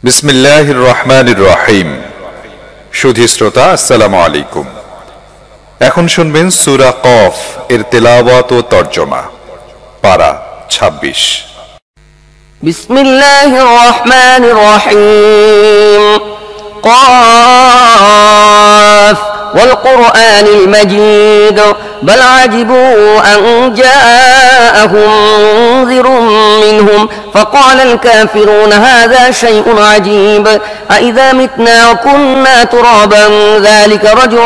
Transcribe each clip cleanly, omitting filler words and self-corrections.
বিসমিল্লাহির রহমানির রহিম। সুধী শ্রোতা, আসসালামু আলাইকুম। এখন শুনবেন সূরা কফ এর তেলাওয়াত ও তরজমা। পারা ২৬। বিসমিল্লাহির রহমানির রহিম। কফ ওয়াল কুরআনিল মাজিদ بل عجبوا أن جاءهم منذر منهم فقال الكافرون هذا شيء عجيب أإذا متنا وكنا ترابا ذلك رجع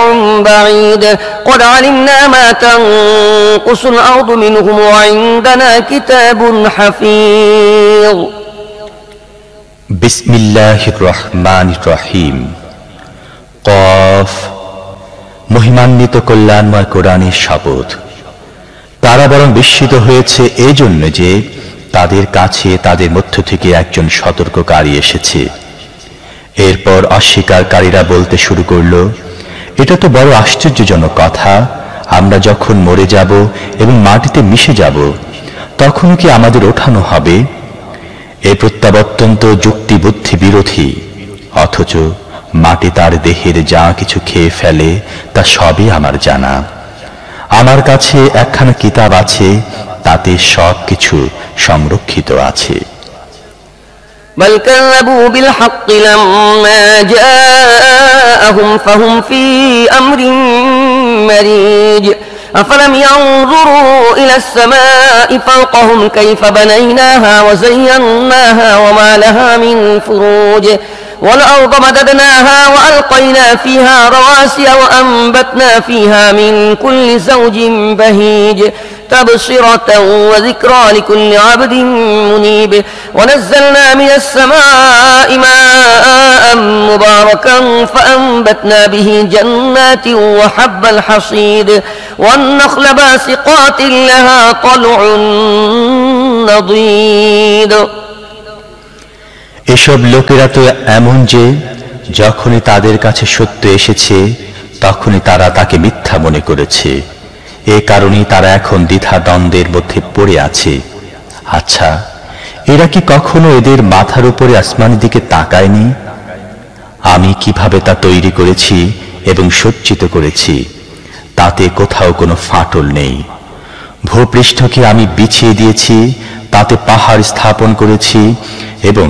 بعيد قد علمنا ما تنقص الأرض منهم وعندنا كتاب حفيظ بسم الله الرحمن الرحيم قاف মহিমান্বিত কল্যাণময় কোরআনের শপথ। তারা বরং বিস্মিত হয়েছে এই জন্য যে তাদের কাছে তাদের মধ্য থেকে একজন সতর্ককারী এসেছে। এরপর অস্বীকারীরা বলতে শুরু করল, এটা তো বড় আশ্চর্যজনক কথা, আমরা যখন মরে যাব এবং মাটিতে মিশে যাব তখনও কি আমাদের ওঠানো হবে? এই প্রত্যাবর্তন তো যুক্তি বুদ্ধি বিরোধী। অথচ মাটি তার দেহের যা কিছু খেয়ে ফেলে তা সবই আমার জানা। আমার কাছে একখানা কিতাব আছে, তাতে সব কিছু সংরক্ষিত আছে। بل كذبوا بالحق لما جاءهم فهم في أمر مريج أفلم ينظروا إلى السماء فوقهم كيف بنيناها وزيناها وما لها من فروج والأرض مددناها وألقينا فيها رواسي وأنبتنا فيها من كل زوج بهيج تبصرة وذكرى لكل عبد منيب ونزلنا من السماء ماء مباركا فأنبتنا به جنات وحب الحصيد والنخل باسقات لها طلع نضيد। এসব লোকেরা তো এমন যে যখনই তাদের কাছে সত্য এসেছে তখনই তারা তাকে মিথ্যা মনে করেছে। এ কারণেই তারা এখন দ্বিধা দ্বন্দ্বের মধ্যে পড়ে আছে। আচ্ছা, এরা কি কখনো এদের মাথার উপরে আসমানের দিকে তাকায়নি? আমি কিভাবে তা তৈরি করেছি এবং সজ্জিত করেছি, তাতে কোথাও কোনো ফাটল নেই। ভূপৃষ্ঠকে আমি বিছিয়ে দিয়েছি, তাতে পাহাড় স্থাপন করেছি এবং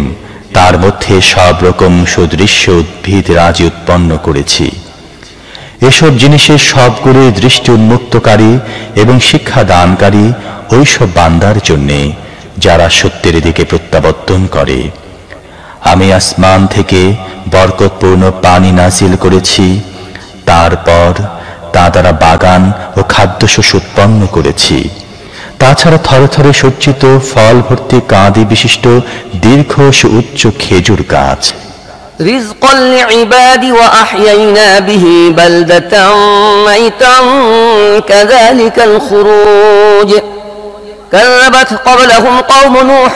তার মধ্যে সব রকম সুদৃশ্য উদ্ভিদ রাজি উৎপন্ন করেছি। এসব জিনিসের সবগুলোই দৃষ্টি উন্মুক্তকারী এবং শিক্ষা দানকারী ওইসব বান্দার জন্যে যারা সত্যের দিকে প্রত্যাবর্তন করে। আমি আসমান থেকে বরকতপূর্ণ পানি নাজিল করেছি, তারপর তা দ্বারা বাগান ও খাদ্যশস্য উৎপন্ন করেছি। তাছাড়া থরে থরে সজ্জিত ফল ভর্তি কাঁদি বিশিষ্ট দীর্ঘ সুউচ্চ খেজুর গাছ। رزقا لعبادي وأحيينا به بلدة ميتا كذلك الخروج كذبت قبلهم قوم نوح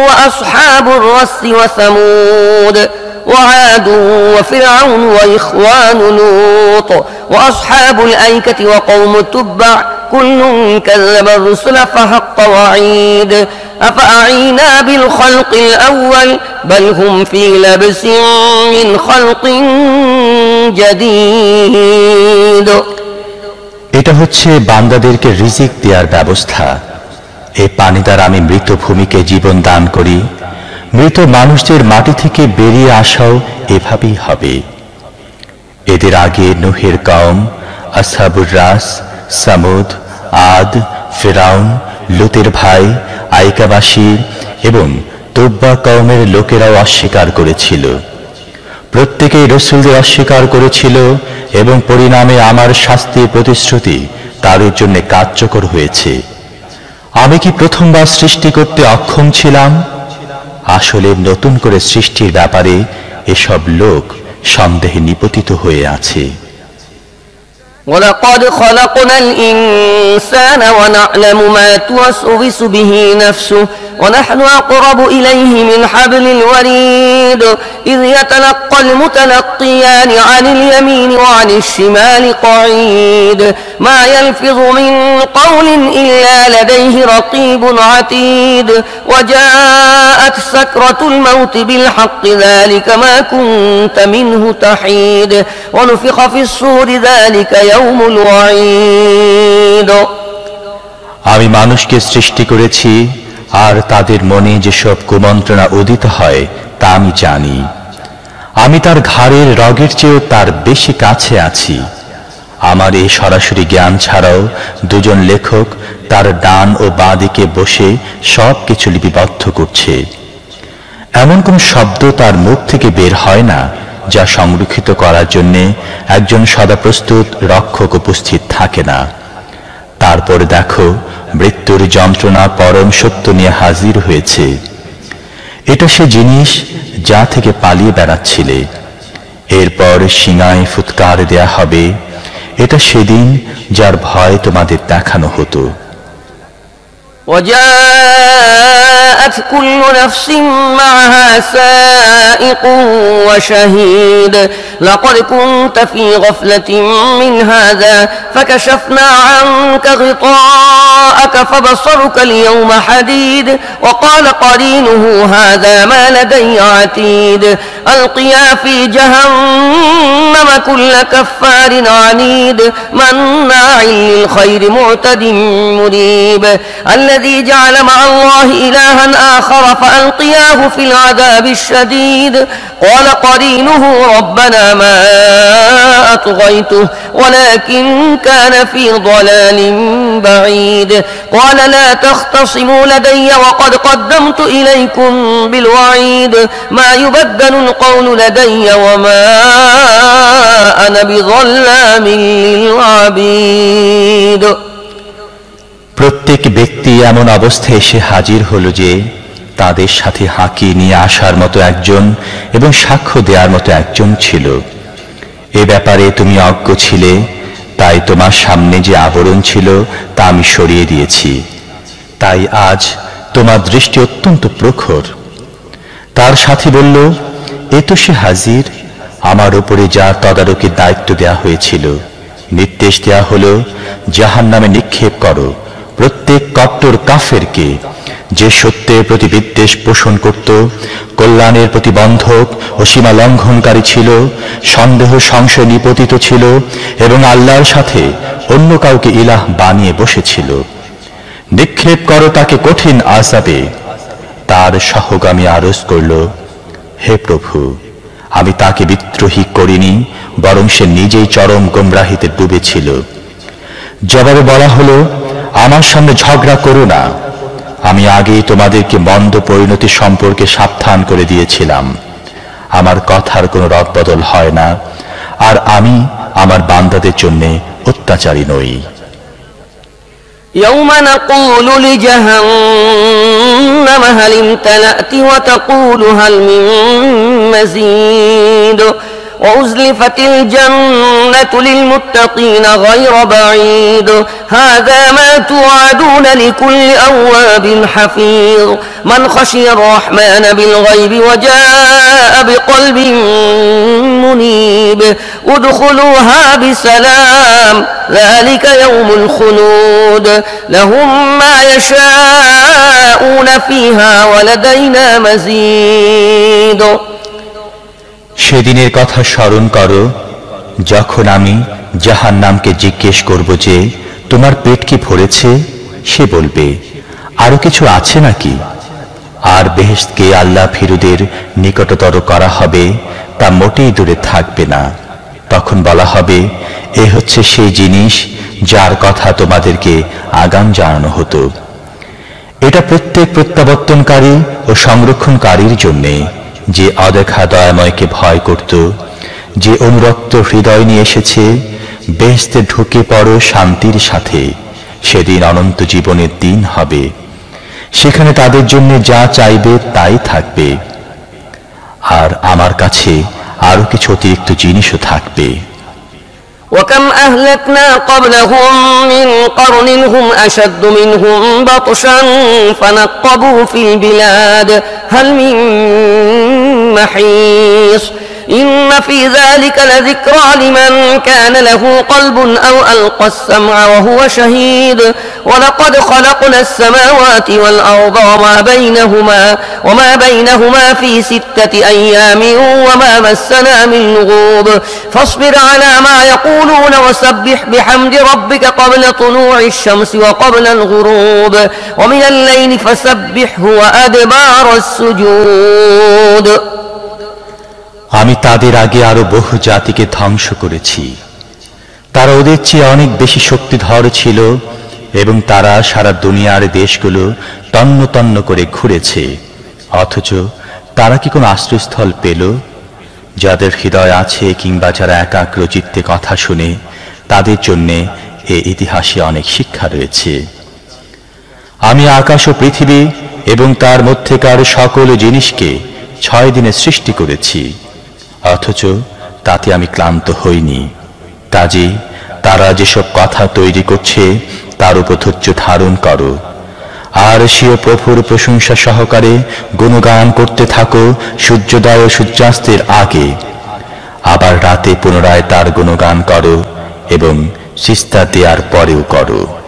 وأصحاب الرس وثمود وعاد وفرعون وإخوان لوط وأصحاب الأيكة وقوم تبع كل كذب الرسل فحق وعيد أفأعينا بالخلق الأول بل هم في لبس من خلق جديد। এটা হচ্ছে বান্দাদেরকে রিজিক দেওয়ার ব্যবস্থা। এই পানি দ্বারা আমি মৃত ভূমিকে জীবন দান করি। মৃত মানুষদের মাটি থেকে বেরিয়ে আসাও এভাবেই হবে। এদের আগে নূহের কওম, আসহাবুর রাস, সামুদ, আদ, ফিরাউন, লূতের ভাই, আইকাবাসী এবং তুব্বা কওমের লোকেরাও অস্বীকার করেছিল। প্রত্যেকেই রাসূলদের অস্বীকার করেছিল এবং পরিণামে আমার শাস্তির প্রতিশ্রুতি তাদের জন্য কার্যকর হয়েছে। আমি কি প্রথমবার সৃষ্টি করতে অক্ষম ছিলাম? আসলে নতুন করে সৃষ্টির ব্যাপারে এসব লোক সন্দেহে নিপতিত হয়ে আছে। ولقد خلقنا الإنسان ونعلم ما توسوس به نفسه ونحن أقرب إليه من حبل الوريد إذ يتلقى المتلقيان عن اليمين وعن الشمال قعيد ما يلفظ من قول إلا لديه رقيب عتيد وجاءت سكرة الموت بالحق ذلك ما كنت منه تحيد ونفخ في الصور ذلك يوم الوعيد আমি মানুষকে সৃষ্টি করেছি আর তাদের মনে যেসব কুমন্ত্রণা উদিত হয় তা আমি জানি আমি তার ঘাড়ের রগের চেয়েও তার বেশি কাছে আছি আমার এই সরাসরি জ্ঞান ছাড়াও দুজন লেখক তার ডান ও বাঁ দিকে বসে সবকিছু লিপিবদ্ধ করছে এমন কোন শব্দ তার মুখ থেকে বের হয় না যা সংরক্ষিত করার জন্য একজন সদা প্রস্তুত রক্ষক উপস্থিত থাকে না তারপর দেখো মৃত্যুর যন্ত্রণা পরম সত্য নিয়ে হাজির হয়েছে এটা সে জিনিস যা থেকে পালিয়ে বেড়াচ্ছিলে এরপর সিঙায় ফুৎকার দেয়া হবে এটা সেদিন যার ভয় তোমাদের দেখানো হতো وجاءت كل نفس معها سائق وشهيد لقد كنت في غفلة من هذا فكشفنا عنك غطاءك فبصرك اليوم حديد وقال قرينه هذا ما لدي عتيد ألقيا في جهنم كل كفار عنيد مناع للخير معتد مريب الذي جعل مع الله إلها آخر فألقياه في العذاب الشديد قال قرينه ربنا ما أطغيته ولكن كان في ضلال بعيد قال لا تختصموا لدي وقد قدمت إليكم بالوعيد ما يبدل القول لدي وما أنا بظلام للعبيد প্রত্যেক ব্যক্তি এমন অবস্থায় এসে হাজির হলো যে তাদের সাথে হাঁকি নিয়ে আসার মতো একজন এবং সাক্ষ্য দেওয়ার মতো একজন ছিল এ ব্যাপারে তুমি অজ্ঞ ছিলে তাই তোমার সামনে যে আবরণ ছিল তা আমি সরিয়ে দিয়েছি তাই আজ তোমার দৃষ্টি অত্যন্ত প্রখর তার সাথী বলল এ তো সে হাজির আমার উপরে যা তদারকির দায়িত্ব দেয়া হয়েছিল নির্দেশ দেয়া হলো জাহান্নামে নিক্ষেপ করো প্রত্যেক কট্টর কাফেরকে যে সত্যের প্রতি বিদ্বেষ পোষণ করত কল্যাণের প্রতিবন্ধক ও সীমা লঙ্ঘনকারী ছিল সন্দেহ সংশয় নিপতিত ছিল এবং আল্লাহর সাথে অন্য কাউকে ইলাহ বানিয়ে বসেছিল নিক্ষেপ করো তাকে কঠিন আযাবে তার সহগামী আরজ করল হে প্রভু আমি তাকে বিদ্রোহী করিনি বরং সে নিজেই চরম গোমরাহিতে ডুবেছিল জবাবে বলা হলো আমার সামনে ঝগড়া করো না আমি আগেই তোমাদেরকে মন্দ পরিণতি সম্পর্কে সাবধান করে দিয়েছিলাম আমার কথার কোনো রদবদল হয় না আর আমি আমার বান্দাদের জন্য অত্যাচারী নই يوم نقول لجهنم هل امتلأت وتقول هل من مزيد وأزلفت الجنة للمتقين غير بعيد هذا ما توعدون لكل أواب حفيظ من خشي الرحمن بالغيب وجاء بقلب منيب ادخلوها بسلام ذلك يوم الخلود لهم ما يشاءون فيها ولدينا مزيد সেদিনের কথা স্মরণ করো যখন আমি জাহান্নামকে জিজ্ঞেস করব যে তোমার পেট কি ভরেছে সে বলবে আরো কিছু আছে নাকি আর বেহেশতকে আল্লাহ ফিরুদের নিকটতর করা হবে তা মোটেই দূরে থাকবে না তখন বলা হবে এ হচ্ছে সেই জিনিস যার কথা তোমাদেরকে আগাম জানানো হতো এটা প্রত্যেক প্রত্যাবর্তনকারী ও সংরক্ষণকারীর জন্য যে অদেখা দয়াময়কে ভয় করত যে অনুরক্ত হৃদয় নিয়ে এসেছে বেহেশতে ঢুকে পড়ো শান্তির সাথে সেদিন অনন্ত জীবনের দিন হবে সেখানে তাদের জন্য যা চাইবে তাই থাকবে আর আমার কাছে আরো কিছু অতিরিক্ত জিনিসও থাকবে وكم أهلكنا قبلهم من قرن هم أشد منهم بطشا فنقبوا في البلاد هل من محيص إن في ذلك لذكرى لمن كان له قلب أو ألقى السمع وهو شهيد ولقد خلقنا السماوات والأرض وما بينهما في 6 أيام وما مسنا من لغوب فاصبر على ما يقولون وسبح بحمد ربك قبل طلوع الشمس وقبل الغروب ومن الليل فسبحه وأدبار السجود আমি তাদের আগে আরো বহু জাতিকে ধ্বংস করেছি তারা ওদের চেয়ে অনেক বেশি শক্তিধর ছিল এবং তারা সারা দুনিয়ার দেশগুলো তন্ন তন্ন করে ঘুরেছে অথচ তারা কি কোনো আশ্রয়স্থল পেল যাদের হৃদয় আছে কিংবা যারা একাগ্র চিত্তে কথা শুনে তাদের জন্য এই ইতিহাসে অনেক শিক্ষা রয়েছে আমি আকাশ ও পৃথিবী এবং তার মধ্যেকার সকল জিনিসকে 6 দিনে সৃষ্টি করেছি অথচ তাতে আমি ক্লান্ত হইনি কাজে তারা যেসব কথা তৈরি করছে তার উপর ধৈর্য ধারণ করো আর স্বীয় প্রভুর প্রশংসা সহকারে গুণগান করতে থাকো সূর্যোদয় ও সূর্যাস্তের আগে আবার রাতে পুনরায় তার গুণগান করো এবং সিজদা দেওয়ার পরেও করো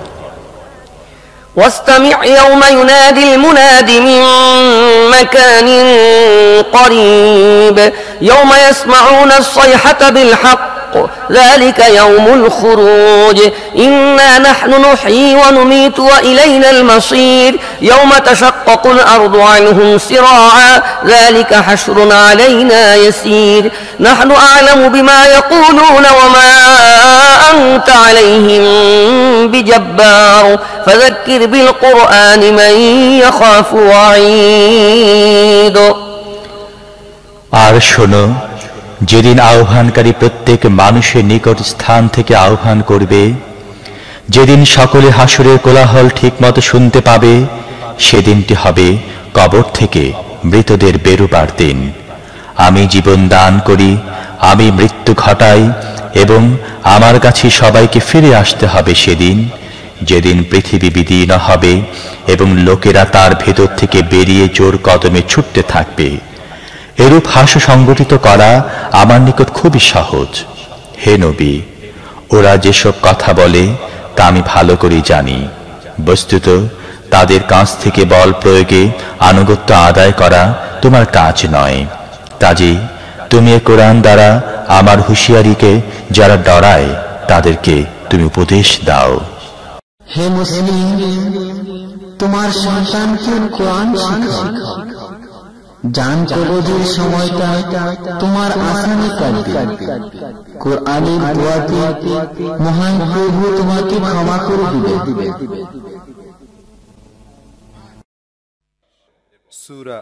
واستمع يوم ينادي المناد من مكان قريب يوم يسمعون الصيحة بالحق ذلك يوم الخروج إنا نحن نحيي ونميت وإلينا المصير يوم تشقق الأرض عنهم سراعا ذلك حشر علينا يسير نحن أعلم بما يقولون وما أنت عليهم بجبار فذكر بالقرآن من يخاف وعيد আর শোনো যেদিন আহ্বানকারী প্রত্যেক মানুষের নিকট স্থান থেকে আহ্বান করবে যেদিন সকলে হাসরের কোলাহল ঠিকমতো শুনতে পাবে সেদিনটি হবে কবর থেকে মৃতদের বেরোবার দিন আমি জীবন দান করি আমি মৃত্যু ঘটাই এবং আমার কাছে সবাইকে ফিরে আসতে হবে সেদিন যেদিন পৃথিবী বিদীর্ণ হবে এবং লোকেরা তার ভেতর থেকে বেরিয়ে জোর কদমে ছুটতে থাকবে এরূপ হাস্য সংগঠিত করা আমার নিকট খুবই সহজ হে নবী ওরা যেসব কথা বলে তা আমি ভালো করে জানি বস্তুত তাদের কাছ থেকে বল প্রয়োগে আনুগত্য আদায় করা তোমার কাজ নয় কাজেই তুমি এ কোরআন দ্বারা আমার হুঁশিয়ারিকে যারা ডরায় তাদেরকে তুমি উপদেশ দাও হে মুসলিম তোমার সন্তানকে কোরআন শেখাও জান কবজের সময়টা তোমার আসানি কাটবে কোরআনের দোয়াতে মহান প্রভু তোমাকে ক্ষমা করে দিবে সূরা